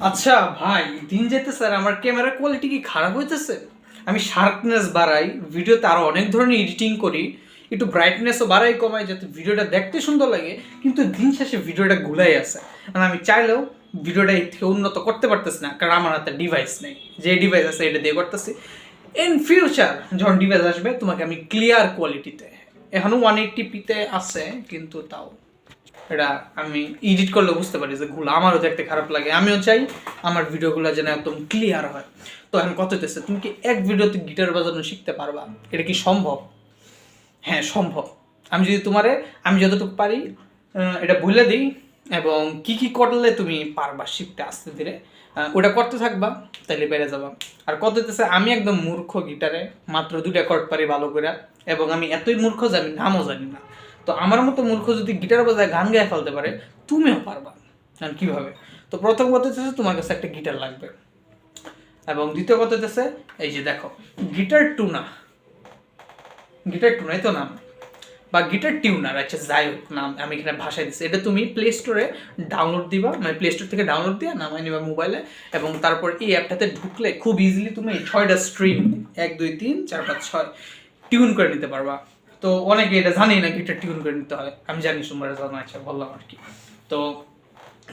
আচ্ছা ভাই, দিন যেতেছে আর আমার ক্যামেরার কোয়ালিটি কি খারাপ হইতেছে? আমি শার্পনেস বাড়াই, ভিডিওতে আরো অনেক ধরনের এডিটিং করি, একটু ব্রাইটনেসও বাড়াই কমাই যাতে ভিডিওটা দেখতে সুন্দর লাগে, কিন্তু দিন শেষে ভিডিওটা গুলাই আছে। মানে আমি চাইলেও ভিডিওটা এর থেকে উন্নত করতে পারতেছি না, কারণ আমার হাতে ডিভাইস নেই। যে ডিভাইস আছে এটা দিয়ে করতেছি। ইন ফিউচার যখন ডিভাইস আসবে তোমাকে আমি ক্লিয়ার কোয়ালিটিতে, এখনো 180p-তে আছে, কিন্তু তাও এটা আমি এডিট করলে বুঝতে পারি যে গুলো আমারও দেখতে খারাপ লাগে। আমিও চাই আমার ভিডিওগুলো যেন একদম ক্লিয়ার হয়। তো এখন কত হইতেছে, তুমি কি এক ভিডিওতে গিটার বাজানো শিখতে পারবা? এটা কি সম্ভব? হ্যাঁ সম্ভব। আমি যদি তোমারে, আমি যতটুকু পারি এটা বলে দিই, এবং কি কি করলে তুমি পারবা শিখতে আস্তে ধীরে, ওটা করতে থাকবা, তাইলে বেড়ে যাবা। আর কত হইতেছে, আমি একদম মূর্খ গিটারে, মাত্র 2টা কর্ড পারি ভালো করে, এবং আমি এতই মূর্খ যে আমি নামও জানি না। তো আমার মতো মূর্খ যদি গিটার বাজায় গান গায়ে ফেলতে পারে, তুমিও পারবা। কারণ কীভাবে? তো প্রথম কথা হচ্ছে তোমার কাছে একটা গিটার লাগবে, এবং দ্বিতীয় কথা হচ্ছে এই যে দেখো, গিটার টুনা, গিটার টুনাই তো নাম, বা গিটার টিউনার, আচ্ছা যাই হোক নাম আমি এখানে ভাষায় দিচ্ছি। এটা তুমি প্লে স্টোরে ডাউনলোড দিবা, মানে প্লে স্টোর থেকে ডাউনলোড দিয়ে নামাই নিবা মোবাইলে, এবং তারপর এই অ্যাপটাতে ঢুকলে খুব ইজিলি তুমি 6টা স্ট্রিং 1 2 3 4 5 6 টিউন করে নিতে পারবা। তো অনেকে এটা জানি না গিটার টিউন করে নিতে হয়, আমি জানি তোমরা জানো, আচ্ছা বললাম আর কি। তো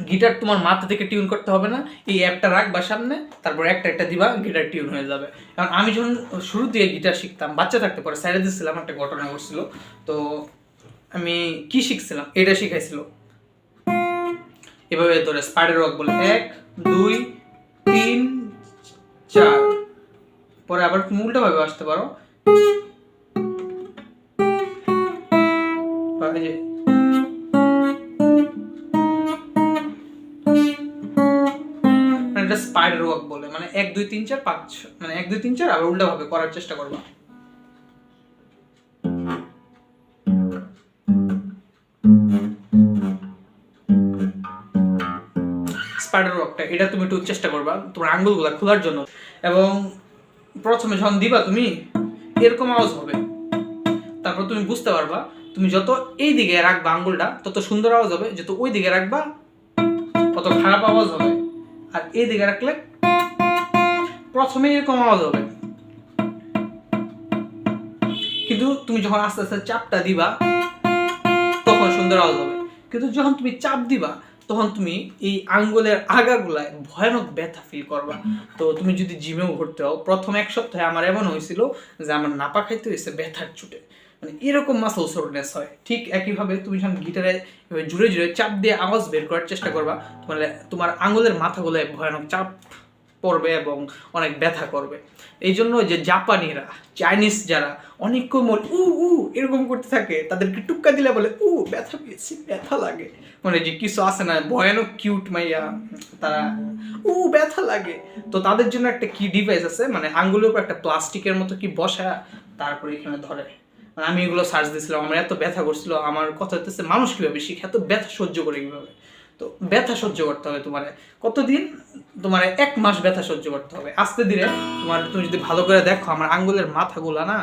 গিটার তোমার মাথা থেকে টিউন করতে হবে না, এই অ্যাপটা রাখবা সামনে, তারপর একটা একটা দিবা, গিটার টিউন হয়ে যাবে। কারণ আমি যখন শুরু দিয়ে গিটার শিখতাম, বাচ্চা থাকতে পরে স্যারে দিচ্ছিলাম, একটা ঘটনা ঘটছিল। তো আমি কি শিখছিলাম, এটা শিখাইছিল এভাবে ধরে স্পাইডার ওয়াক বলে 1 2 3 4, পরে আবার তুমি উল্টো ভাবে আসতে পারো, এটা স্পাইডার ওয়াক বলে, মানে 1 2 3 4 5, মানে 1 2 3 4 আবার উল্টো ভাবে করার চেষ্টা করবা। স্পাইডার ওয়াকটা এটা তুমি একটু চেষ্টা করবা তোমার আঙ্গুলগুলো খোলার জন্য, এবং প্রথমে যখন দিবা তুমি এরকম আওয়াজ হবে, তারপর তুমি বুঝতে পারবা তুমি যত এই দিকে রাখবা আঙ্গুলটা তত সুন্দর আওয়াজ হবে, যত ওই দিকে রাখবা তত খারাপ আওয়াজ হবে। আর এই দিকে রাখলে প্রথমে এরকম আওয়াজ হবে, কিন্তু তুমি যখন আস্তে আস্তে চাপটা দিবা তখন সুন্দর আওয়াজ হবে। কিন্তু যখন তুমি চাপ দিবা তখন তুমি এই আঙ্গুলের আগাগুলায় ভয়ানক ব্যথা ফিল করবা। তো তুমি যদি জিমেও ঘুরতে হও, প্রথম 1 সপ্তাহে আমার এমন হয়েছিল যে আমার নাপা খাইতে হয়েছে ব্যথার চুটে, মানে এরকম মাসল সোরনেস হয়। ঠিক একইভাবে তুমি যখন গিটারে জুড়ে জুড়ে চাপ দিয়ে আওয়াজ বের করার চেষ্টা করবা, তোমার আঙ্গুলের মাথাগুলোয় ভয়ানক চাপ পড়বে এবং অনেক ব্যথা করবে। এই জন্য যে জাপানিরা, চাইনিজ যারা অনেক কোমল উ উ এরকম করতে থাকে, তাদেরকে টুক্কা দিলে বলে উ ব্যথা পেয়েছি, ব্যথা লাগে। মানে যে কিছু আছে না ভয়ানক কিউট মাইয়া, তারা উ ব্যথা লাগে। তো তাদের জন্য একটা কি ডিভাইস আছে, মানে আঙ্গুলের উপর একটা প্লাস্টিকের মতো কি বসা, তারপরে এখানে ধরে। মানে আমি এগুলো সার্চ দিয়েছিলাম, আমার এত ব্যথা করছিল, আমার কথা হচ্ছে মানুষ কীভাবে শিখে, এত ব্যথা সহ্য করে কীভাবে। তো ব্যথা সহ্য করতে হবে তোমার কতদিন, তোমার 1 মাস ব্যথা সহ্য করতে হবে আস্তে ধীরে। তুমি যদি ভালো করে দেখো আমার আঙ্গুলের মাথাগুলা না,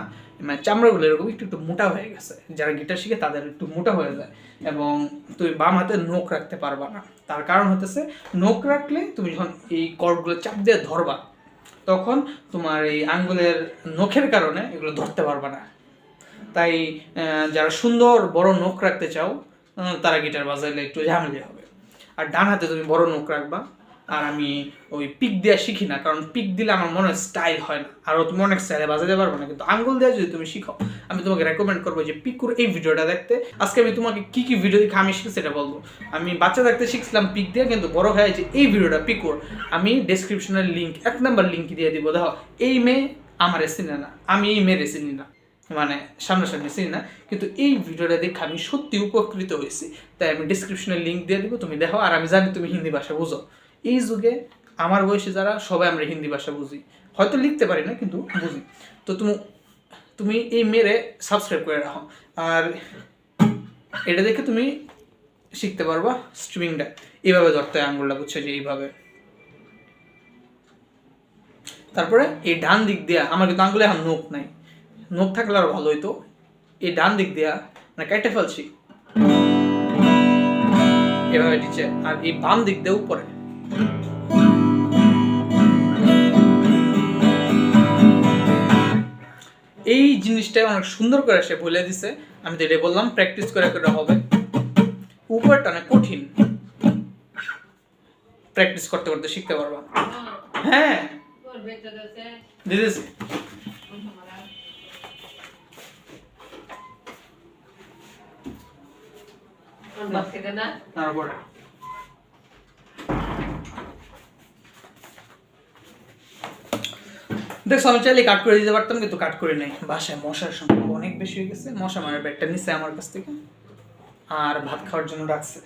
মানে চামড়াগুলো এরকম একটু একটু মোটা হয়ে গেছে, যারা গিটার শিখে তাদের একটু মোটা হয়ে যায়। এবং তুমি বাম হাতে নখ রাখতে পারবা না, তার কারণ হতেছে নখ রাখলে তুমি যখন এই কর্ডগুলো চাপ দিয়ে ধরবা, তখন তোমার এই আঙ্গুলের নখের কারণে এগুলো ধরতে পারবা না। তাই যারা সুন্দর বড় নখ রাখতে চাও, তারা গিটার বাজাইলে একটু ঝামেলা হবে। আর ডান হাতে তুমি বড় নখ রাখবা। আর আমি ওই পিক দেওয়া শিখি না, কারণ পিক দিলে আমার মনে হয় স্টাইল হয় না, আর তুমি অনেক স্টাইলে বাজাতে পারবে না। কিন্তু আঙ্গুল দেওয়া যদি তুমি শিখো, আমি তোমাকে রেকমেন্ড করবো যে পিকুর এই ভিডিওটা দেখতে। আজকে আমি তোমাকে কি কি ভিডিও দেখে আমি শিখি সেটা বলবো। আমি বাচ্চা থাকতে শিখছিলাম পিক দিয়ে, কিন্তু বড় হয়ে যে এই ভিডিওটা পিকুর, আমি ডেসক্রিপশনের লিঙ্ক 1 নাম্বার লিঙ্ক দিয়ে দিব। দেখো, এই মেয়ে আমার চিনে না, আমি এই মেয়ের চিনি না, মানে সামনাসামনি চিনি না, কিন্তু এই ভিডিওটা দেখে আমি সত্যি উপকৃত হয়েছি। তাই আমি ডিসক্রিপশনের লিঙ্ক দিয়ে দিব, তুমি দেখো। আর আমি জানি তুমি হিন্দি ভাষা বুঝো, এই যুগে আমার বয়সী যারা সবাই আমরা হিন্দি ভাষা বুঝি, হয়তো লিখতে পারি না কিন্তু বুঝি। তো তুমি এই মেরে সাবস্ক্রাইব করে রাখো, আর এটা দেখে তুমি শিখতে পারবা স্ট্রিমিংটা এইভাবে ধরতে হয় আঙ্গুলটা, বুঝছো যে এইভাবে। তারপরে এই ডান দিক দিয়া, আমার কিন্তু আঙ্গুলে এখন নখ নাই, নখ থাকলে আরো ভালো হইতো। এই ডান দিক দিয়া মানে কেটে ফেলছি এভাবে নিচে, আর এই বাম দিক দিয়ে উপরে। এই জিনিসটা অনেক সুন্দর করে সে বলে দিছে। আমি তো এটা বললাম প্র্যাকটিস করে করে হবে। উপরটা অনেক কঠিন, প্র্যাকটিস করতে করতে শিখতে পারবা। হ্যাঁ দিতেছি। তারপরে দেখো আমি চাইলে কাট করে দিতে পারতাম, কিন্তু কাট করে নাই। বাসায় মশার সংখ্যা অনেক বেশি হয়ে গেছে, মশা মারার ব্যাগটা নিচ্ছে আমার কাছ থেকে আর ভাত খাওয়ার জন্য রাখছে।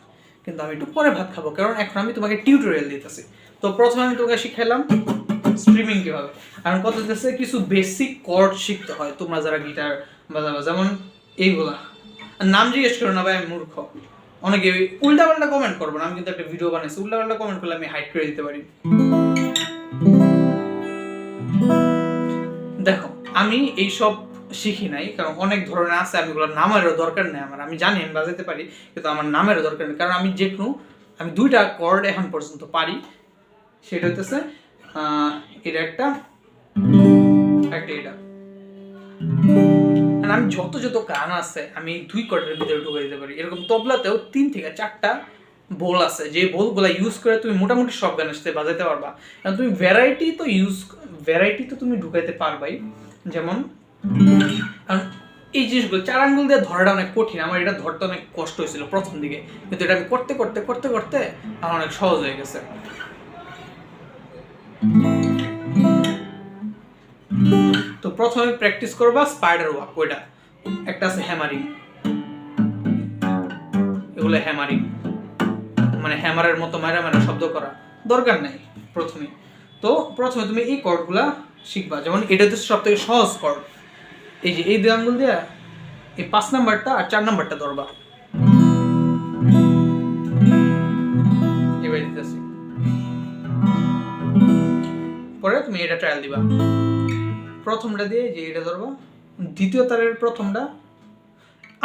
কিন্তু আমি একটু পরে ভাত খাবো, কারণ এখন আমি তোমাকে টিউটোরিয়াল দিতেছি। তো প্রথমে আমি তোমাকে শিখাইলাম স্ট্রিমিং কিভাবে। এখন কত দিতেছে, কিছু বেসিক কর্ড শিখতে হয় তোমরা যারা গিটার বাজাবা, যেমন এইগুলা। নাম জিজ্ঞেস করো না ভাই, আমি মূর্খ। অনেকে উল্টা পাল্টা কমেন্ট করবো না, আমি কিন্তু একটা ভিডিও বানাইছি, উল্টা পাল্টা কমেন্ট করলে আমি হাইড করে দিতে পারি। দেখো আমি এইসব শিখি নাই, কারণ অনেক ধরনের আছে, আমি ওগুলোর নামেরও দরকার নেই আমার। আমি জানি আমি বাজাতে পারি, কিন্তু আমার নামেরও দরকার নেই, কারণ আমি যে কোনো আমি 2টা কর্ড এখন পর্যন্ত পারি। সেটা হইতেছে এটা একটা এটা। আমি যত যত গান আছে আমি 2 কর্ডের ভিতরে ঢুকে দিতে পারি। এরকম তবলাতেও 3 থেকে 4টা বোল আছে, যে বোলগুলা ইউজ করে তুমি মোটামুটি সব গানের সাথে বাজাতে পারবা। কারণ তুমি ভ্যারাইটি তো তুমি ঢুকাইতে পারবাই। যেমন এই জিনিসগুলো 4 আঙ্গুল দিয়ে ধরাটা অনেক কঠিন, আমার এটা ধরতে অনেক কষ্ট হয়েছিল প্রথম দিকে, কিন্তু এটা আমি করতে করতে করতে করতে আমার অনেক সহজ হয়ে গেছে। তো প্রথমে প্র্যাকটিস করবা স্পাইডার ওয়াক, ওইটা একটা আছে হ্যামারিং। এগুলো হ্যামারিং মানে হ্যামারের মতো মারা মারা শব্দ করা দরকার নাই প্রথমে। তো প্রথমে তুমি এই কর্ডগুলা শিখবা। যেমন এটা হচ্ছে সবথেকে সহজ কর্ড, এই যে এই 2 আঙ্গুল দিয়ে এই 5 নাম্বারটা আর 4 নাম্বারটা ধরবা। এবার দিতেছি, পরে তুমি এটা ট্রায়াল দিবা। প্রথমটা দিয়ে যে এটা ধরবা, দ্বিতীয় তারের প্রথমটা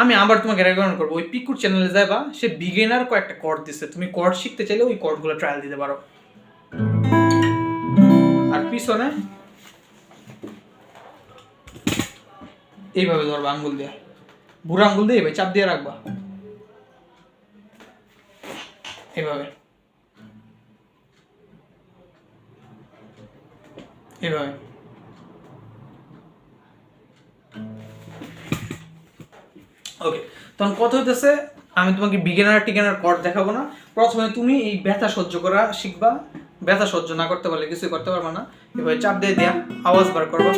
আমি আবার তোমাকে রেকমেন্ড করবো, ওই পিকুর চ্যানেলে যাবা, সে বিগিনার কয়েকটা কর্ড দিছে, তুমি কর্ড শিখতে চাইলে ওই কর্ডগুলো ট্রায়াল দিতে পারো। আর পিছনে এইভাবে ধরবা আঙ্গুল দিয়ে, বুড়ো আঙ্গুল দিয়ে এইভাবে চাপ দিয়ে রাখবা, এইভাবে এইভাবে। ওকে, তখন কত হইতেছে, আমি তোমাকে বিগিনার কর্ড দেখাবো না। প্রথমে তুমি এই ব্যথা সহ্য করা শিখবা। ব্যথা সহ্য না করতে পারলে কিছুই করতে পারবা না। এভাবে চাপ দিয়ে দেয়া আওয়াজ বার করবা।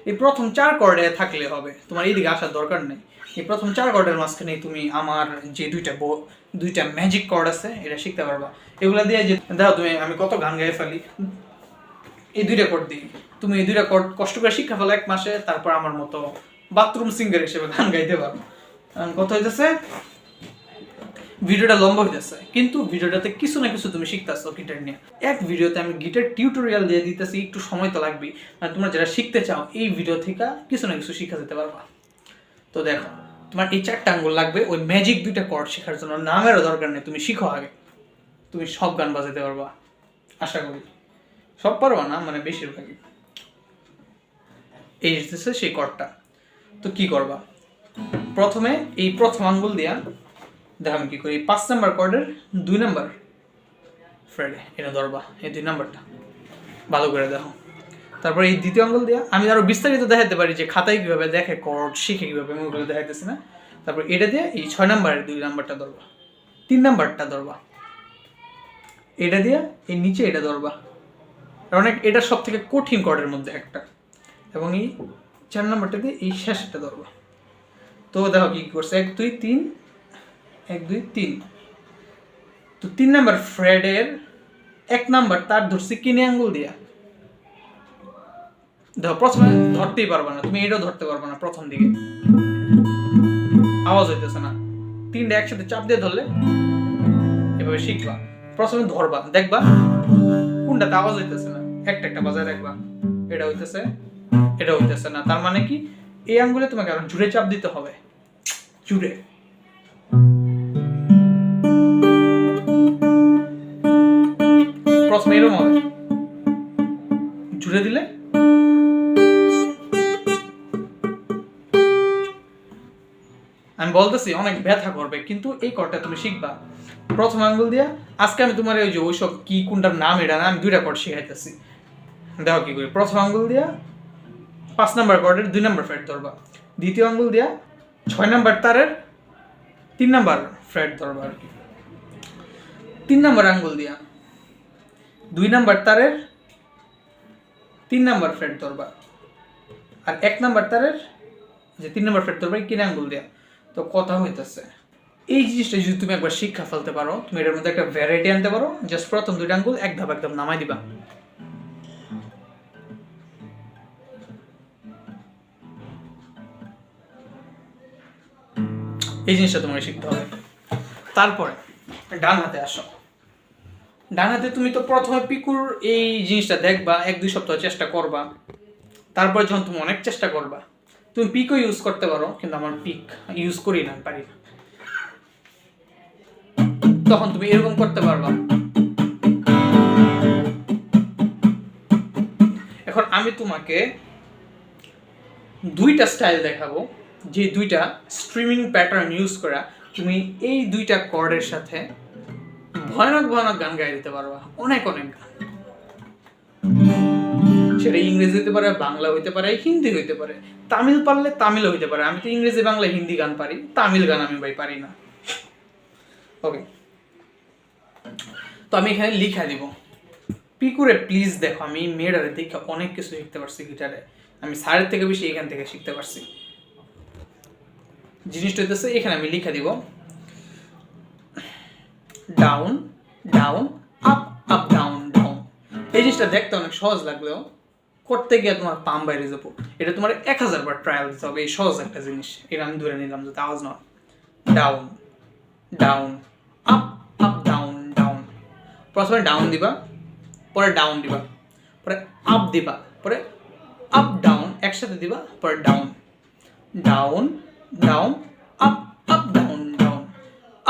এই প্রথম 4 কর্ডে থাকলে হবে, তোমার এইদিকে আসার দরকার নেই। এই প্রথম 4 কর্ডের মাঝখানে তুমি আমার যে দুইটা ম্যাজিক কর্ড আছে এটা শিখতে পারবা। এগুলা দিয়ে যে দেখো তুমি আমি কত গান গায়ে ফেলি এই 2টা কর্ড দিয়ে। তুমি এই 2টা কর্ড কষ্ট করে শিক্ষা ফেলো 1 মাসে, তারপর আমার মতো বাথরুম সিঙ্গার হিসেবে গান গাইতে পারো। কত হইতেছে, ভিডিওটা লম্বা হইতেছে, কিন্তু ভিডিওটাতে কিছু না কিছু তুমি শিখতেছো গিটার নিয়ে। এক ভিডিওতে আমি গিটার টিউটোরিয়াল দিয়ে দিতেছি, একটু সময় তো লাগবেই। মানে তোমরা যারা শিখতে চাও এই ভিডিও থেকে কিছু না কিছু শিখা যেতে পারবা। তো দেখো তোমার এই 4টা আঙ্গুল লাগবে ওই ম্যাজিক 2টা কর্ড শেখার জন্য। নামেরও দরকার নেই, তুমি শিখো আগে, তুমি সব গান বাজাতে পারবা আশা করি। সব পারবা না, মানে বেশিরভাগই। এই হচ্ছে সেই কর্ডটা। তো কি করবা, প্রথমে এই প্রথম আঙ্গুল দিয়া দেখো আমি কি করি, 5 নাম্বার কর্ডের 2 নাম্বার ফ্রেডে এটা ধরবা, এই 2 নাম্বারটা ভালো করে দেখো। তারপর এই দ্বিতীয় আঙ্গুল দিয়া আমি আরো বিস্তারিত দেখাতে পারি যে খাতায় কিভাবে দেখে কর্ড শিখে কিভাবে, আমি ওগুলো দেখাইতেছি না। তারপর এটা দিয়ে এই 6 নাম্বারের 2 নাম্বারটা ধরবা, 3 নাম্বারটা ধরবা, এটা দিয়ে এই নিচে এটা ধরবা, কারণ এটা সব থেকে কঠিন কর্ডের মধ্যে একটা। এবং এই 4 নাম্বারটা দিয়ে এই শেষটা ধরবা। তো দেখো কি করছে, 1 2 3 1 2 3। তো 3 নাম্বার ফ্রেডের 1 নাম্বার তার ধরছি কিনে আঙ্গুল দিয়া। দেখো প্রথমে ধরতেই পারবা না, তুমি এটাও ধরতে পারবা না, প্রথম দিকে আওয়াজ হইতেছে না। 3টা একসাথে চাপ দিয়ে ধরলে এভাবে শিখবা। প্রথমে ধরবা, দেখবা কোনটাতে আওয়াজ হইতেছে না, একটা একটা বাজায় দেখবা, এটা হইতেছে এটা হইতেছে না, তার মানে কি এই আঙ্গুলে তোমাকে আরো জুড়ে চাপ দিতে হবে, জুড়ে। প্রথমে এরকম হবে, জুড়ে দিলে বলতেছি অনেক ব্যথা করবে, কিন্তু এই কর্ডটা তুমি শিখবা প্রথম আঙ্গুল দিয়া। আজকে আমি তোমার ওই যে ওইসব কি কোনটার নাম এটা না, আমি 2টা কর্ড শিখাইতেছি। দেখো কি করি। প্রথম আঙ্গুল দিয়া 5 নাম্বার কর্ডের 2 নাম্বার ফ্রেট ধরবা, দ্বিতীয় আঙ্গুল দিয়া 6 নাম্বার তারের 3 নাম্বার ফ্রেট ধরবা আর কি। 3 নাম্বার আঙ্গুল দিয়া 2 নাম্বার তারের 3 নাম্বার ফ্রেট ধরবা, আর 1 নাম্বার তারের যে 3 নাম্বার ফ্রেট ধরবা কিনা আঙ্গুল দিয়া। তো কথা হইতেছে এই জিনিসটা যদি তুমি একবার শিক্ষা ফেলতে পারো, তুমি এটার মধ্যে একটা ভ্যারাইটি আনতে পারো। জাস্ট প্রথম 2টা আঙ্গুল এক ধাপ একদম নামাই দিবা। এই জিনিসটা তোমাকে শিখতে হবে। তারপরে ডান হাতে আসো। ডান হাতে তুমি তো প্রথমে পিকুর এই জিনিসটা দেখবা, 1-2 সপ্তাহ চেষ্টা করবা। তারপরে যখন তুমি অনেক চেষ্টা করবা, তুমি পিকও ইউজ করতে পারো, কিন্তু আমার পিক ইউজ করি না, পারি না। তখন তুমি এরকম করতে পারবা। এখন আমি তোমাকে 2টা স্টাইল দেখাবো, যে 2টা স্ট্রিমিং প্যাটার্ন ইউজ করা তুমি এই 2টা কর্ডের সাথে ভয়ানক ভয়ানক গান গাই দিতে পারবা, অনেক অনেক গান। সেটা ইংরেজি হইতে পারে, বাংলা হইতে পারে, হিন্দি হইতে পারে, তামিল পারলে তামিলও হইতে পারে। আমি তো ইংরেজি বাংলা হিন্দি গান পারি, তামিল গান আমি ভাই পারি না। ওকে, তো আমি এখানে লিখা দিব। পিকুরে প্লিজ দেখো, আমি মেয়েটারে দেখে অনেক কিছু শিখতে পারছি গিটারে। আমি স্যারের থেকে বেশি এখান থেকে শিখতে পারছি। জিনিসটা হইতেছে এখানে আমি লিখা দিব down down up up down down. এই জিনিসটা দেখতে অনেক সহজ লাগলেও করতে গিয়ে তোমার পাম বাইরে যাবো। এটা তোমার 1000 বার ট্রায়াল দিতে হবে। এই সহজ একটা জিনিস, এটা আমি ধরে নিলাম যাতে আওয়াজ নয়। Down down up up down down. প্রথমে ডাউন দিবা, পরে ডাউন দিবা, পরে আপ দিবা, পরে আপ ডাউন একসাথে দিবা, পরে down down down up up down down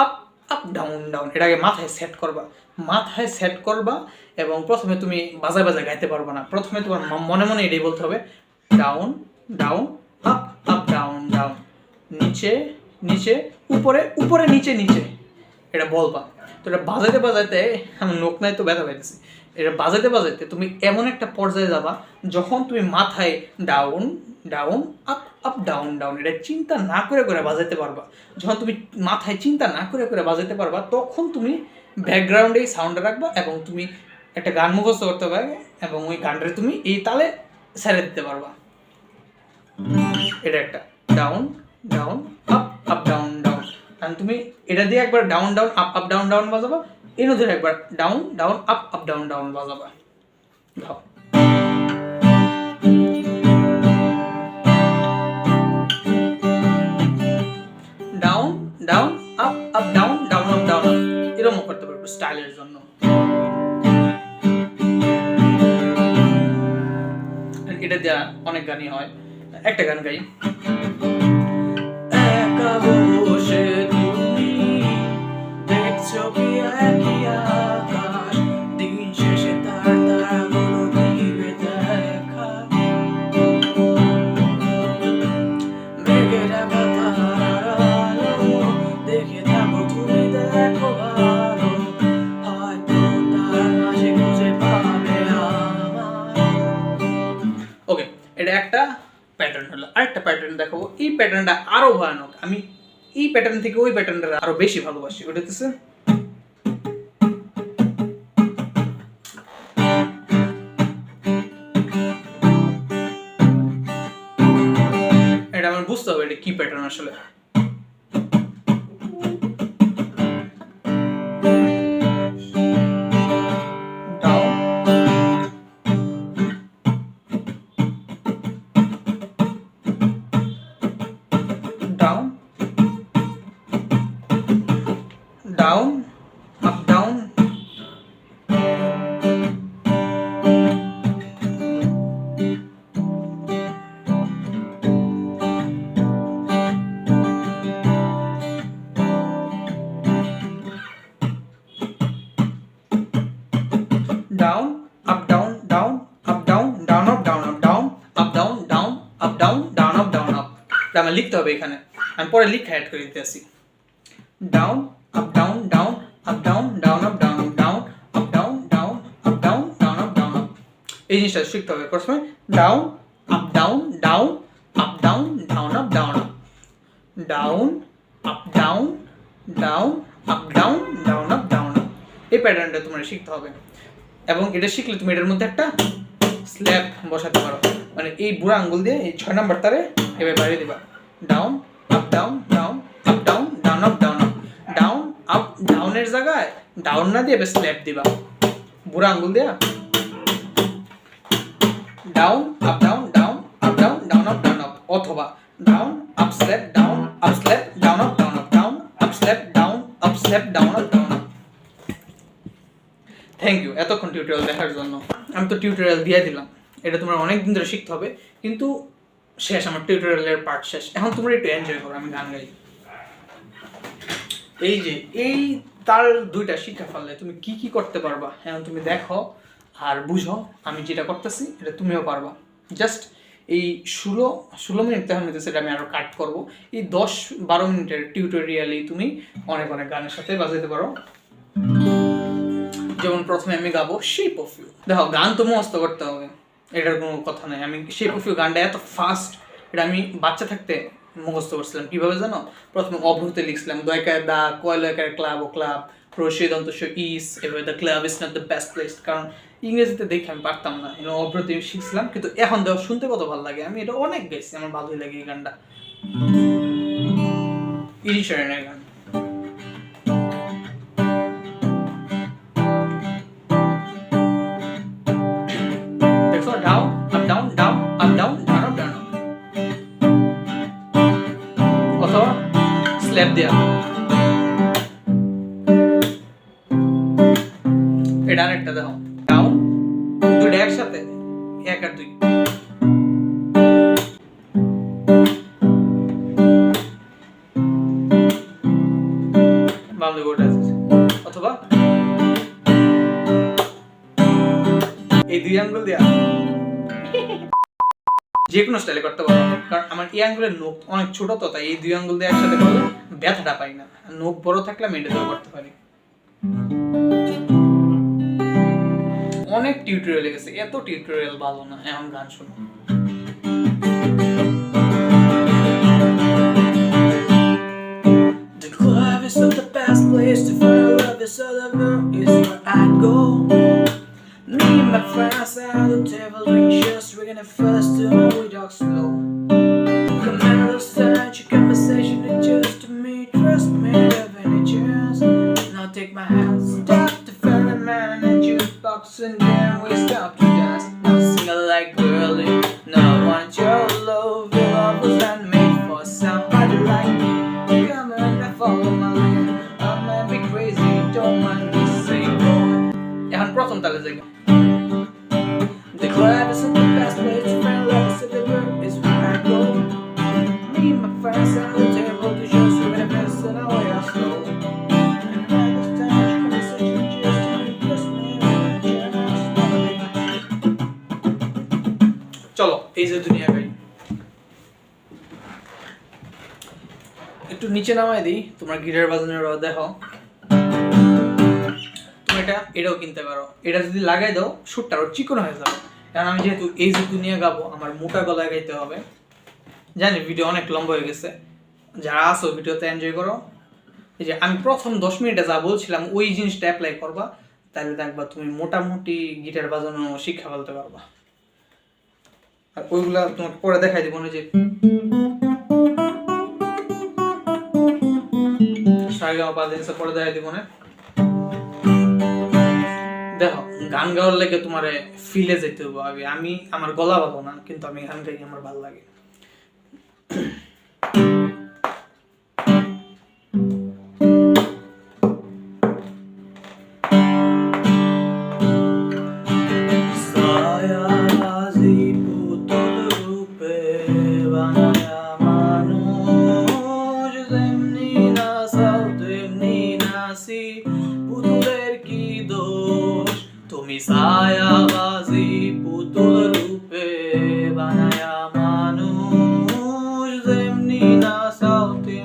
up up down down. এটাকে মাথায় সেট করবা, মাথায় সেট করবা। এবং প্রথমে তুমি বাজায় বাজায় গাইতে পারবা না, প্রথমে তোমার মনে মনে এটাই বলতে হবে down down up up down down, নিচে নিচে উপরে উপরে নিচে নিচে, এটা বলবা। তো এটা বাজাইতে বাজাইতে আমি নোক নাই তো ব্যথা পাইতেছি। এটা বাজাইতে বাজাইতে তুমি এমন একটা পর্যায়ে যাবা যখন তুমি মাথায় down down up up down down এটা চিন্তা না করে করে বাজাইতে পারবা। যখন তুমি মাথায় চিন্তা না করে করে বাজাইতে পারবা, তখন তুমি ব্যাকগ্রাউন্ডে এই সাউন্ডটা রাখবা এবং তুমি একটা গান মুখস্থ করতে পারবে এবং ওই গানটা তুমি এই তালে ছেড়ে দিতে পারবা। এটা একটা down down up up down down. কারণ তুমি এটা দিয়ে একবার down down up up down down বাজাবা, এর ধরে একবার down down up up down down বাজাবা। গাও down down up up down down up down up, এরকম করতে পারবো স্টাইলের জন্য। এটা দেওয়া অনেক গানই হয়, একটা গান গাই। একা বসে তুমি দেখছো কি একই আকাশ, দিন শেষে তার তারাগুলো দিবে দেখা, মেঘে ঢাকা তারার আলো দেখে থাকো তুমি দেখো ভালো, হয়তো তার মাঝে খুঁজে পাবে আমার। ওকে, এটা একটা প্যাটার্ন হলো। আরেকটা প্যাটার্ন দেখাবো, এই প্যাটার্নটা আরো ভয়ানক। আমি এই প্যাটার্ন থেকে ওই প্যাটার্নটা আরো বেশি ভালোবাসি। ওটা হচ্ছে এটা আমার বুঝতে হবে এটা কি প্যাটার্ন আসলে। Down up down, down up down down up down down up down up down up down down up down down up down up. এটা আমার লিখতে হবে এখানে। আমি পরে লিখে অ্যাড করে দিতেছি। Down up down down up down down up down up down up down down up down down up down up. এই জিনিসটা শিখতে হবে। প্রথমে down up down down up down down up down up, down up down down up down down up down up. এই প্যাটার্নটা তোমার শিখতে হবে এবং এটা শিখলে তুমি এটার মধ্যে একটা স্ল্যাব বসাতে পারো। মানে এই বুড়া আঙ্গুল দিয়ে এই 6 নাম্বার তারে এভাবে বাড়িয়ে দিবা। Down up down down up down down up down up, down up ডাউনের জায়গায় ডাউন না দিয়ে স্ল্যাব দিবা বুড়া আঙ্গুল দিয়া। Down up down down up down down up down up, অথবা down up slap down up slap down up down up, down up slap down up slap down up down up. Thank you এতক্ষণ tutorial দেখার জন্য। আমি তো tutorial দিয়ে দিলাম, এটা তোমার অনেক দিন ধরে শিখতে হবে, কিন্তু শেষ, আমার টিউটোরিয়ালের পার্ট শেষ। এখন তোমরা একটু এনজয় করো, আমি গান গাই। এই যে এই তার দুইটা শিক্ষা ফেললে তুমি কি কি করতে পারবা, এখন তুমি দেখো আর বুঝো। আমি যেটা করতেছি এটা তুমিও পারবা। জাস্ট এই 16 মিনিট তখন হইতেছে, এটা আমি আরো কাট করবো। এই 10-12 মিনিটের টিউটোরিয়ালেই তুমি অনেক অনেক গানের সাথে বাজাইতে পারো। যেমন প্রথমে আমি গাবো শেপ অফ ইউ। দেখো গান তো মুখস্থ করতে হবে, এটার কোনো কথা নাই। আমি শেপ অফ ইউ গানটা এত ফাস্ট, এটা আমি বাচ্চা থাকতে মুখস্থ করছিলাম। কিভাবে জানো? প্রথমে অভ্রতে লিখছিলাম দয়কার দা, কয়লয়কার ক্লাব ও ক্লাব, প্রশিদ অন্তস্য ইস, এভাবে the club is not the best place. কারণ ইংরেজিতে দেখে আমি পারতাম না, অভ্রতে শিখছিলাম। কিন্তু এখন দেখো শুনতে কত ভালো লাগে, আমি এটা অনেক গাইছি, আমার ভালোই লাগে এই গানটা। ইরিশারেনের গান। Down, up, down, down, up, down, down, up, down. অথবা স্ল্যাব দেয়া। এটা আরেকটা দেখো, ডাউন, দুইটা একসাথে, 1 আর 2। বাম দিকে ওটা আছে। অথবা এই 2 আঙ্গুল দেয়া যে কোনো স্টাইলে করতে পারো। কারণ আমার এই আঙ্গুলের নখ অনেক ছোট, তো তাই এই 2 আঙ্গুল দিয়ে একসাথে করলে ব্যথাটা পাই না। নখ বড় থাকলে আমি এটা দিয়ে করতে পারি। অনেক টিউটোরিয়াল গেছে, এত টিউটোরিয়াল ভালো না। এখন গান শোনো। The club is not the best place to find love, this other girl is where I'd go. Me and my friends at the table, we're gonna first do we talk slow. Come and understand your conversation is just to me. Trust me, have any chance. Now take my hand, stop the fairy man in the jukebox, and then we stop to dance. Now sing it like girlie. Now I want your love. Your love was handmade for somebody like me. Come on and follow my lead. I might be crazy, don't mind me saying boy. এখন প্রথম তালে যাই। The club isn't the best place to find love, so the world is where I go. Me and my friends at the table, the shows we're gonna pass it away our slow. And I understand your conversation just to me, trust me, চলো এই যে দুনিয়া গাই। একটু নিচে নামাই দিই, তোমার guitar বাজানোর দেখো। তুমি এটাও কিনতে পারো। এটা যদি লাগাই দাও সুরটা আরো চিকন হয়ে যাবে। কারণ আমি যেহেতু এই যে দুনিয়া গাবো, আমার মোটা গলায় গাইতে হবে। জানি ভিডিও অনেক লম্বা হয়ে গেছে, যারা আসো ভিডিওতে এনজয় করো। এই যে আমি প্রথম 10 মিনিটে যা বলছিলাম ওই জিনিসটা অ্যাপ্লাই করবা, তাহলে দেখবা তুমি মোটামুটি গিটার বাজানো শিক্ষা ফেলতে পারবা। আর ওইগুলা তোমাকে পরে দেখাই দিব না, যে সারেগামা পা দিন পরে দেখাই দিব না। দেখো গান গাওয়ার লাগে তোমার ফিলে যেতে হবে আগে। আমি আমার গলা ভালো না, কিন্তু আমি গান গাই, আমার ভালো লাগে। ছায়াবাজি পুতুল রূপে বানায়া মানুষ, যেমনি না সাউতে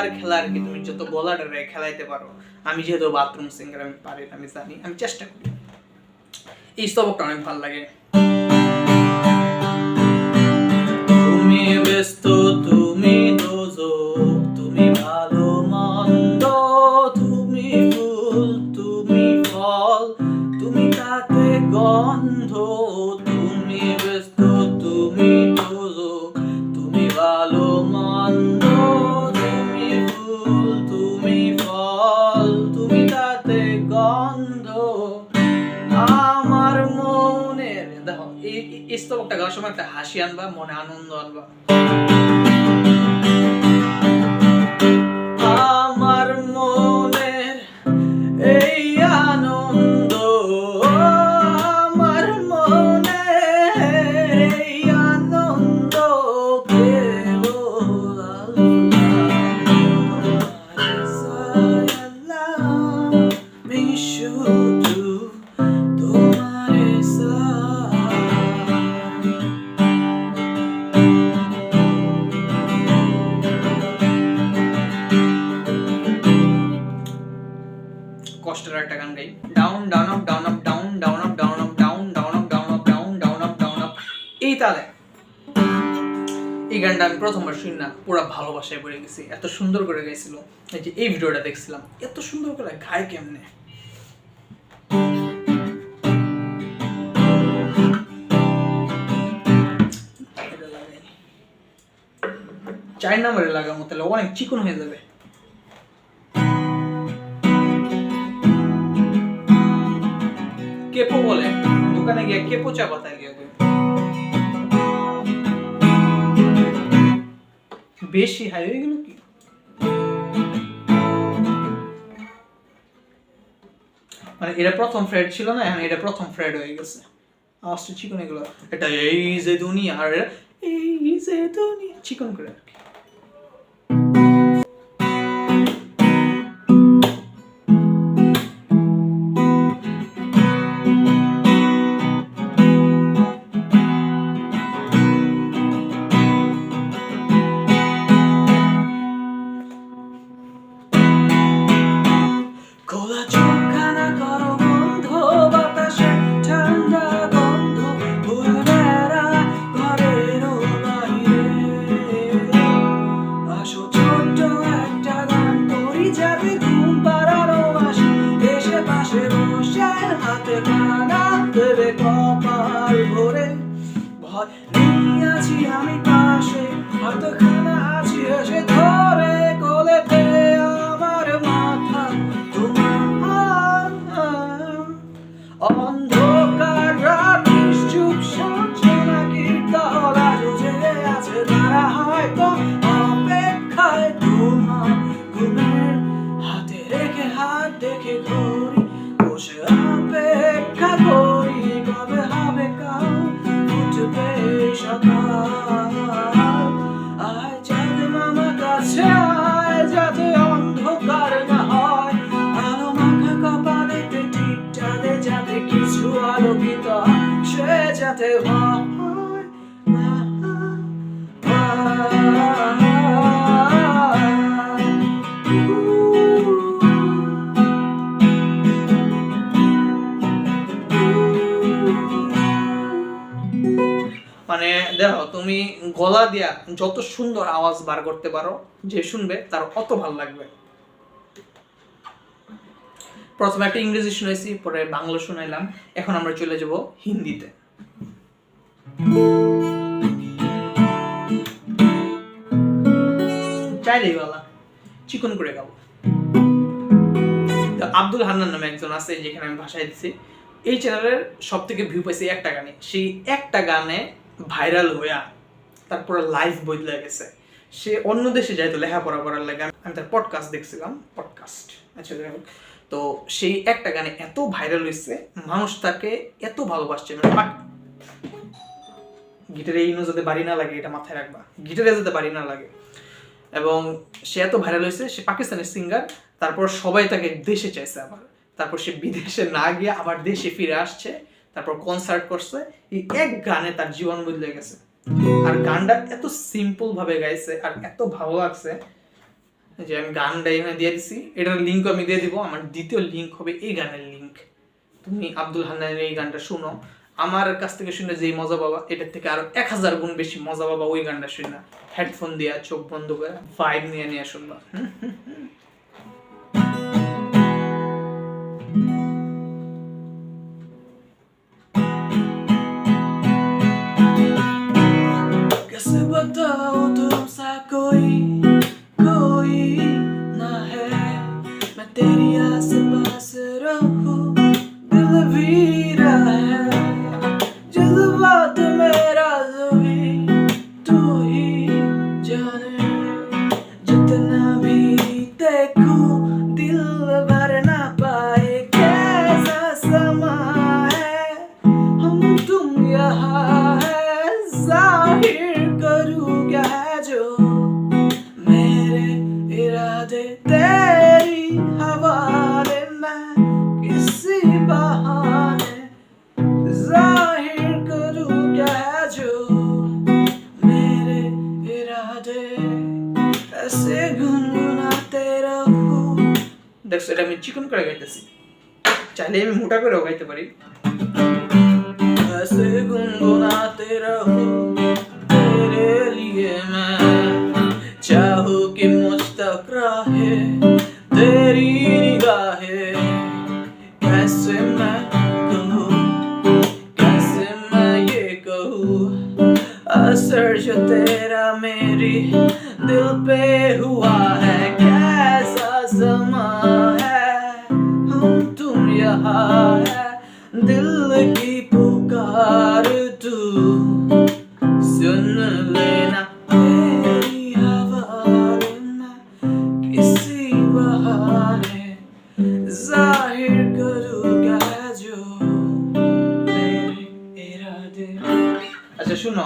গলার খেলা আর কি, তুমি যত গলাটা খেলাইতে পারো। আমি যেহেতু বাথরুম সিঙ্গার, আমি পারি, আমি জানি, আমি চেষ্টা করি। এই স্তবকটা অনেক ভালো লাগে। তুমি ব্যস্ত, তুমি দোজক, তুমি ভালো মন্দ, তুমি ফুল, তুমি ফল, তুমি তাতে গন্ধ। তুমি ব্যস্ত, তুমি দোজক, তুমি ভালো মন্দ, তুমি ফুল, তুমি ফল, তুমি তাতে গন্ধ আমার মনের। দেখো এই স্তবকটা গাওয়ার সময় একটা হাসি আনবা, মনে আনন্দ আনবা। আমার মনের এই আনন্দ, আমার মনের এই আনন্দ কেবল আমি শুধু তোমার কষ্টের একটা গান গাই। Down down up down up down down up down up down down up down up down down up down up, এই তালে। এই গানটা আমি প্রথমবার শুনি না পুরো ভালোবাসায় পড়ে গেছি, এত সুন্দর করে গাইছিল। এই যে এই ভিডিওটা দেখছিলাম, এত সুন্দর করে গায় কেমনে। 4 নম্বরে লাগাবো, তাহলে অনেক চিকন হয়ে যাবে। কেপো বলে, দোকানে গিয়ে কেপো চা পাতায় গিয়ে বেশি হাই হয়ে গেল কি? মানে এটা প্রথম ফ্রেড ছিল না, এখন এটা প্রথম ফ্রেড হয়ে গেছে। আওয়াজটা চিকন এগুলো, এটা এই যে দুনিয়া, আর এই যে দুনিয়া চিকন করে আর কি। আমি পাশে হয়তো খানা আছি, এসে ধরে কোলেতে আমার মাথা তোমার। অন্ধকার রাত নিশ্চুপ শুনছে নাকি তলা জেগে আছে তারা, হয়তো অপেক্ষায় তোমার ঘুমের হাতে রেখে হাত দেখে ঘড়ি বসে অপেক্ষা করি, কবে হবে কাল উঠবে সকাল। আয় যাতে মামা কাছে আয়, যাতে অন্ধকার না হয়, আলো মাখা কপালেতে টিপটা দে, যাতে কিছু আলোকিত সে যাতে হয় না। মানে দেখো, তুমি গলা দিয়া যত সুন্দর আওয়াজ বার করতে পারো, যে শুনবে তার অত ভালো লাগবে। প্রথমে একটা ইংরেজি শুনাইছি, পরে বাংলা শুনাইলাম, এখন আমরা চলে যাব হিন্দিতে। চাইলেই বলা চিকন করে গাবো। আব্দুল হান্নান নামে একজন আছে, যেখানে আমি ভাষায় দিছি। এই চ্যানেলের সব থেকে ভিউ পাইছে একটা গানে, সেই একটা গানে ভাইরাল হইয়া তারপরে লাইফ বদলে গেছে। সে অন্য দেশে যাইতো লেখাপড়া করার লাগে, আমি তার পডকাস্ট দেখছিলাম, পডকাস্ট। আচ্ছা, তো সেই একটা গানে এত ভাইরাল হয়েছে, মানুষ তাকে এত ভালোবাসছে। মানে গিটারে এই যাতে বাড়ি না লাগে, এটা মাথায় রাখবা, গিটারে যাতে বাড়ি না লাগে। এবং সে এত ভাইরাল হয়েছে, সে পাকিস্তানের সিঙ্গার, তারপর সবাই তাকে দেশে চাইছে আবার, তারপর সে বিদেশে না গিয়ে আবার দেশে ফিরে আসছে, তারপর কনসার্ট করছে। এই এক গানে তার জীবন বদলে গেছে। আর গানটা এত সিম্পল ভাবে গাইছে আর এত ভালো লাগছে যে আমি গানটা এখানে দিয়ে দিছি, এটার লিঙ্ক আমি দিয়ে দিব। আমার দ্বিতীয় লিঙ্ক হবে এই গানের লিঙ্ক। তুমি আব্দুল হান্নানের এই গানটা শুনো, আমার কাছ থেকে শুনে যেই মজা পাবা এটার থেকে আরো 1000 গুণ বেশি মজা পাবা ওই গানটা শুনে, হেডফোন দিয়া চোখ বন্ধ করে ভাইব নিয়ে নিয়ে শুনবা। कैसे बताओ तुमसा कोई ना है, मैं तेरी आस पास रहूं दिल भी रहा है, जज्बात मेरा भी तू ही जाने, जितना भी देखूं दिल भर ना पाए, कैसा समा है हम तुम यहाँ है, जाहिर करूँ क्या है जो मेरे इरादे तेरी हवाले में, किसी बहाने जाहिर करूँ क्या है जो मेरे इरादे, ऐसे गुनगुनाते रहूं। দেখছো এটা আমি চিকন করে গাইতেছি, চাইলে আমি মোটা করেও গাইতে পারি। ऐसे गुनगुनाते रहूं तेरे लिए मैं, चाहूं कि मुझ तक रहे तेरी निगाहें, कैसे मैं कहूं, कैसे मैं ये कहूं, असर जो तेरा मेरी दिल पे हुआ है, कैसा समा है हम तुम यहाँ है, दिल की पुकार तू सुन लेना तेरी हवाले में, किसी बहाने जाहिर करूँ क्या जो मेरे इरादे। আচ্ছা শুনো,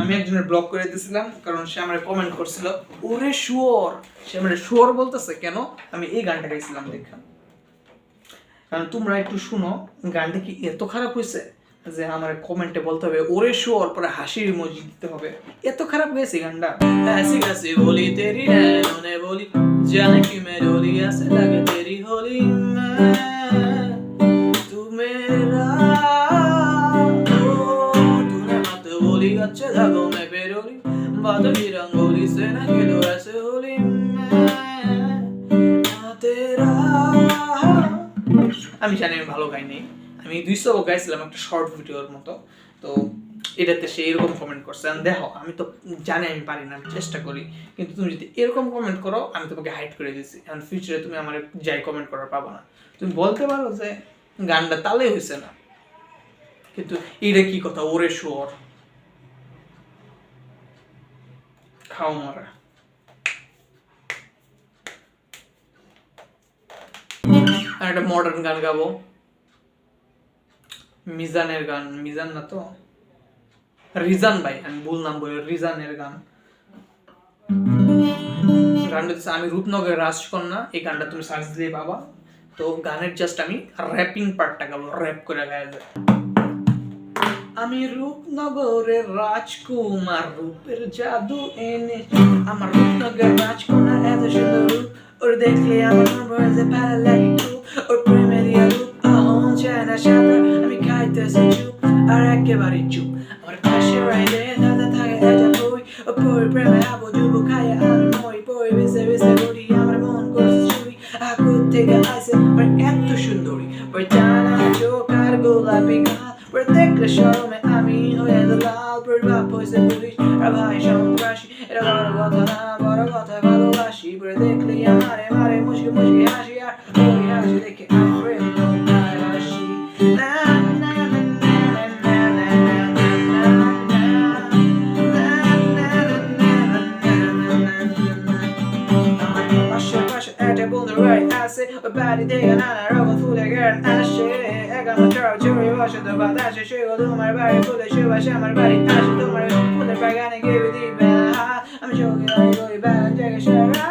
আমি একজনের ব্লক করে দিয়েছিলাম কারণ সে আমার কমেন্ট করছিল ওরে শুয়োর, সে আমার শুয়োর বলতেছে কেন, আমি এই গানটা গাইছিলাম দেখা। কারণ তোমরা একটু শুনো গানটা কি এত খারাপ হয়েছে যে আমার কমেন্টে বলতে হবে ওরে শুয়োর, পরে হাসির ইমোজি দিতে হবে, এত খারাপ হয়েছে গানটা। ऐसी कैसी बोली तेरी नैनों ने बोली, जाने की मैं डोली ऐसे लगे तेरी होली में, तू मेरा तूने मत बोली अच्छे धागों में पेरोली, बातों की रंगोली से न खेलो ऐसे होली में, तेरा। আমি জানি আমি ভালো গাই নেই, আমি 200 গাইছিলাম একটা শর্ট ভিডিওর মতো, তো এটাতে সে এরকম কমেন্ট করছে। দেখো আমি তো জানি আমি পারি না, আমি চেষ্টা করি, কিন্তু তুমি যদি এরকম কমেন্ট করো আমি তোমাকে হাইড করে দিচ্ছি, এখন ফিউচারে তুমি আমার যাই কমেন্ট করার পাবো না। তুমি বলতে পারো যে গানটা তালে হয়েছে না, কিন্তু এইটা কি কথা ওরে শুয়োর, খাও মারা। আর একটা মডার্ন গান গাবো, মিজানের গান, মিজান না তো রিজান ভাই, আমি ভুল নাম বলি, রিজানের গান। গানটা হচ্ছে আমি রূপনগরের রাজকন্যা, এই গানটা তুমি সার্চ দিয়ে পাবা। তো গানের জাস্ট আমি র্যাপিং পার্টটা গাবো, র্যাপ করে গায়া যায়। আমি রূপনগরের রাজকুমার, রূপের জাদু এনে আমার রূপনগরের রাজকন্যা, এত সুন্দর রূপ ওর দেখলে আমার মন ভরে যায়, ভালো লাগে খুব ওর প্রেমে দিয়া রূপ, আহন চায় না সাথে আমি খাইতেছি চুপ আর একেবারে চুপ, আমার পাশে রাইলে দাদা থাকে এটা বই, ও পরে প্রেমে আবু ডুবু খায় আমি মই, পরে বেসে বেসে ঘুরি আমার মন করছে চুরি, আকুর থেকে আইসে এত সুন্দরী, ওই টানা চোখ আর গোলাপি গাল, ওর দেখলে শরমে আমি হয়ে লাল, প্রভাব হয়েছে পুলিশ আর ভাই সন্ত্রাসী, এটা বড় কথা না বড় কথা ভালোবাসি, ওর দেখলে আমারে মারে মুশকি মুশকি হাসি, আর ওই হাসি দেখে আমি প্রেম হাসি। আশেপাশে একটা বন্ধুর বাড়ি আছে, ওই বাড়ি থেকে নানা রকম ফুলের গান আসে, এগানো চড়ি বসে তো বাতাসে, সেগুলো তোমার বাড়ি ফুলে সুবাসে আমার বাড়ি আসে, তোমার ফুলের বাগানে গিয়ে দিবে না, আমি চোখে ওই বাগান থেকে সারা।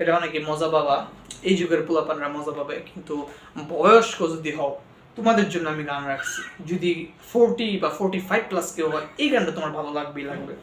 এটা অনেকে মজা পাবা, এই যুগের পোলাপানরা মজা পাবে, কিন্তু বয়স্ক যদি হও তোমাদের জন্য আমি গান রাখছি। যদি 40 বা 45 প্লাস কেউ হয়, এই গানটা তোমার ভালো লাগবেই লাগবে।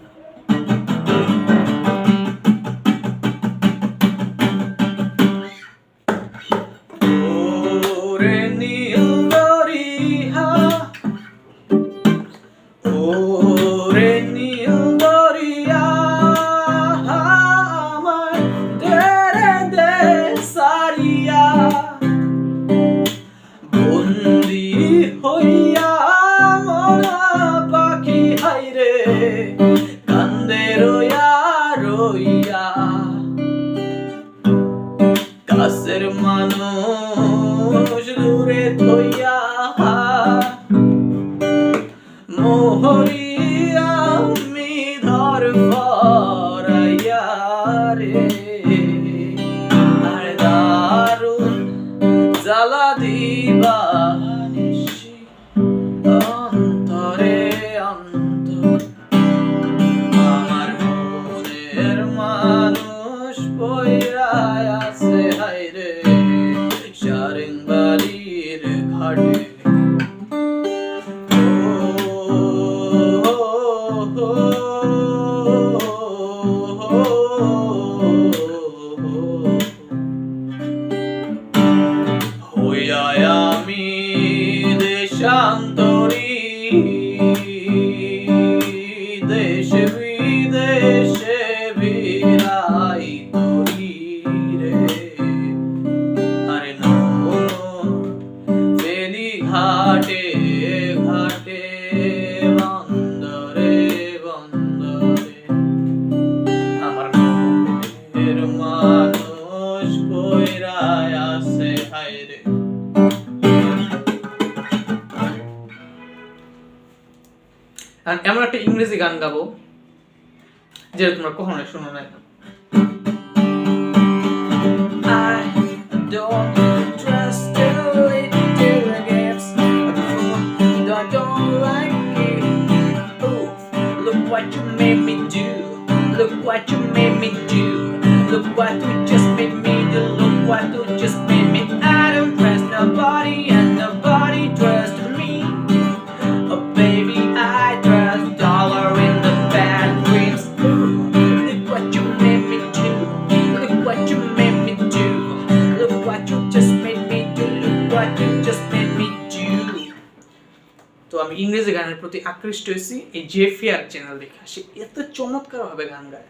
কাছের মানুষ দূরে থইয়া মোহরি আমি ধর ফরাইয়া রে, আর দারুণ জ্বালা দিবা নিশি অন্তরে অন্তর, আমার মনের মানুষ পইরা আছে হাইরে সারেংবাড়ির ঘাটে। হইয়া আমি দেশান্তরী, দেশে বিদেশে বিরাই তরি রে, আরে ফেলি ঘাটে ঘাটে বন্দরে বন্দরে, আমার মনের মানুষ কইরা আছে হায়রে। এমন একটা ইংরেজি গান গাবো যেটা তোমরা কখনোই শোনো নাই। I don't trust the little games, I don't like it. Oh, look what you made me do, look what you made me do, look what you just made me do, look what you just made me. I don't trust nobody and nobody trusts me. Oh baby, I trust dollar in the bad dreams. Look what you made me do, look what you made me do, look what you just made me do, look what you just made me do. তো আমি ইংরেজি গানের প্রতি আকৃষ্ট হয়েছি এই জেফিয়ার channel দেখে। সে এত চমৎকার ভাবে গান গায়,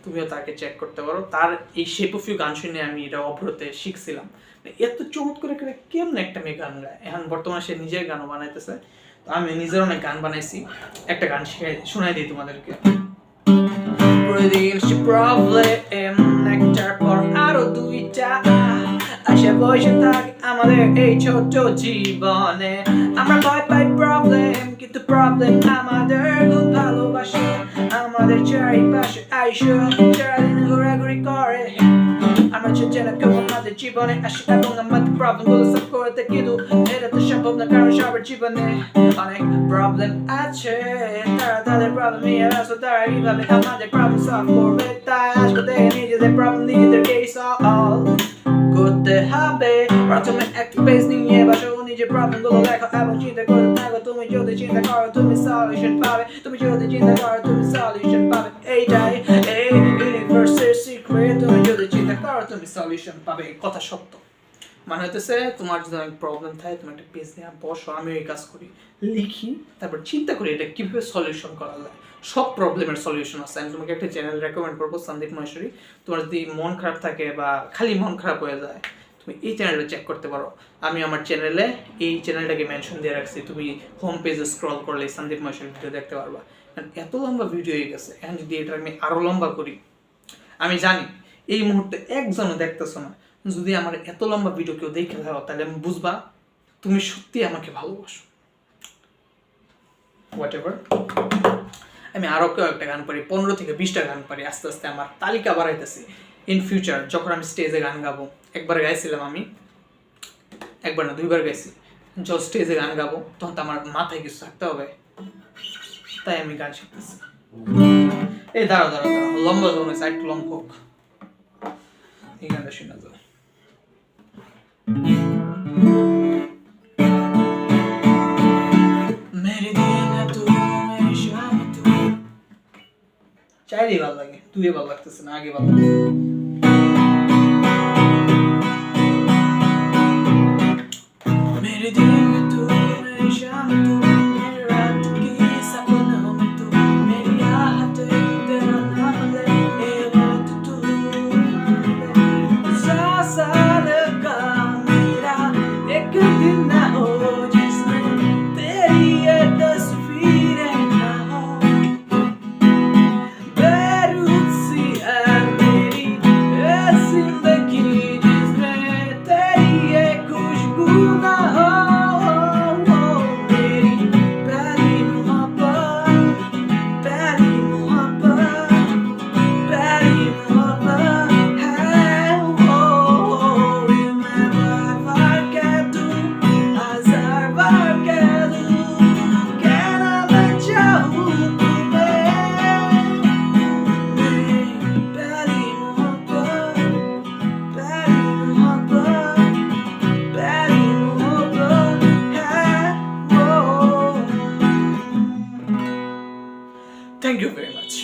তুমিও তাকে চেক করতে পারো। তার এই শেপ অফ ইউ গান শুনে আমি এটা অভ্রতে শিখছিলাম, এত চমৎকার করে কেমন একটা মেয়ে গান গায়। এখন বর্তমানে সে নিজের গানও বানাইতেছে, তো আমি নিজের অনেক গান বানাইছি। একটা গান শোনাই দিই তোমাদেরকে। প্রতিদিন সে প্রবলেম একটার পর আরো দুইটা আসে বসে থাকে আমাদের এই ছোট জীবনে। আমরা ভয় পাই প্রবলেম, কিন্তু প্রবলেম আমাদের খুব ভালোবাসে। আমাদের চারিপাশে আইসো সারাদিন ঘোরাঘুরি করে, আমরা চাচ্ছি না কেউ আমাদের জীবনে আসে এবং আমাদের প্রবলেম গুলো সলভ করতে, কিন্তু এটা তো সম্ভব না কারণ সবার জীবনে অনেক প্রবলেম আছে। তারা তাদের প্রবলেম নিয়ে ব্যস্ত, তারা কিভাবে আমাদের প্রবলেম সলভ করবে, তাই আসবে দেখে নিজেদের প্রবলেম নিজেদেরকেই সলভ করতে হবে। প্রথমে একটা পেজ নিয়ে বসো, নিজের প্রবলেম গুলো লেখো এবং চিন্তা করতে থাকো। তুমি যদি চিন্তা করো তুমি সলিউশন পাবে, তুমি যদি চিন্তা করো তুমি সলিউশন পাবে। এইটাই এই ইউনিভার্সের সিক্রেট, তুমি যদি চিন্তা করো তুমি সলিউশন পাবে। কথা সত্য। মানে হইতেছে তোমার যদি অনেক প্রবলেম থাকে, তুমি একটা পেজ নিয়ে বসো, আমি এই কাজ করি, লিখি, তারপর চিন্তা করি এটা কিভাবে সলিউশন করা যায়। সব প্রবলেমের সলিউশন আছে। আমি তোমাকে একটা চ্যানেল রেকমেন্ড করবো, সন্দীপ মহেশ্বরী। তোমার যদি মন খারাপ থাকে বা খালি মন খারাপ হয়ে যায়, তুমি এই চ্যানেলটা চেক করতে পারো। আমি আমার চ্যানেলে এই চ্যানেলটাকে মেনশন দিয়ে রাখছি, তুমি হোম পেজে স্ক্রল করলে সন্দীপ মহেশ্বরী ভিডিও দেখতে পারবা। এত লম্বা ভিডিও হয়ে গেছে, এখন যদি এটা আমি আরও লম্বা করি, আমি জানি এই মুহূর্তে একজনও দেখতেছো না। যদি আমার এত লম্বা ভিডিও কেউ দেখে থাকো, তাহলে আমি বুঝবা তুমি সত্যি আমাকে ভালোবাসো। হোয়াট এভার, আমি আরও কয়েকটা গান পারি, 15 থেকে 20টা গান পারি। আস্তে আস্তে আমার তালিকা বাড়াইতেছি। ইন ফিউচার যখন আমি স্টেজে গান গাবো, একবার গাইছিলাম আমি, একবার না 2বার গাইছি। যখন স্টেজে গান গাবো তখন তো আমার মাথায় কিছু থাকতে হবে, তাই আমি গান শিখতেছি। এই দাঁড়াও দাঁড়াও দাঁড়াও, লম্বা যখন হয়েছে একটু লম্বা হোক, এই গানটা শোনা যাও। চাইলেই ভালো লাগে, তুই ভালো লাগতেছে না, আগে ভালো লাগে। मेरे दिल में तू, मेरी शाम तू, मेरी रात की सपनों में तू, मेरी आहट तेरा नाम ले, ए वक्त तू सा लगा मेरा एक दिन ना हो जिसमें तेरी ये तस्वीरें ना हो, बेरुख सी है मेरी ये जिंदगी जिसमें तेरी ये खुशबू ना हो, मेरी पहली मोहब्बत, पहली मोहब्बत, पहली मोहब्बत है वो, ये मैं बार-बार कह दूं, हजार बार कह दूं, कहना मैं चाहूं तुम्हें, मेरी पहली मोहब्बत, पहली मोहब्बत, पहली मोहब्बत है वो। Thank you very much.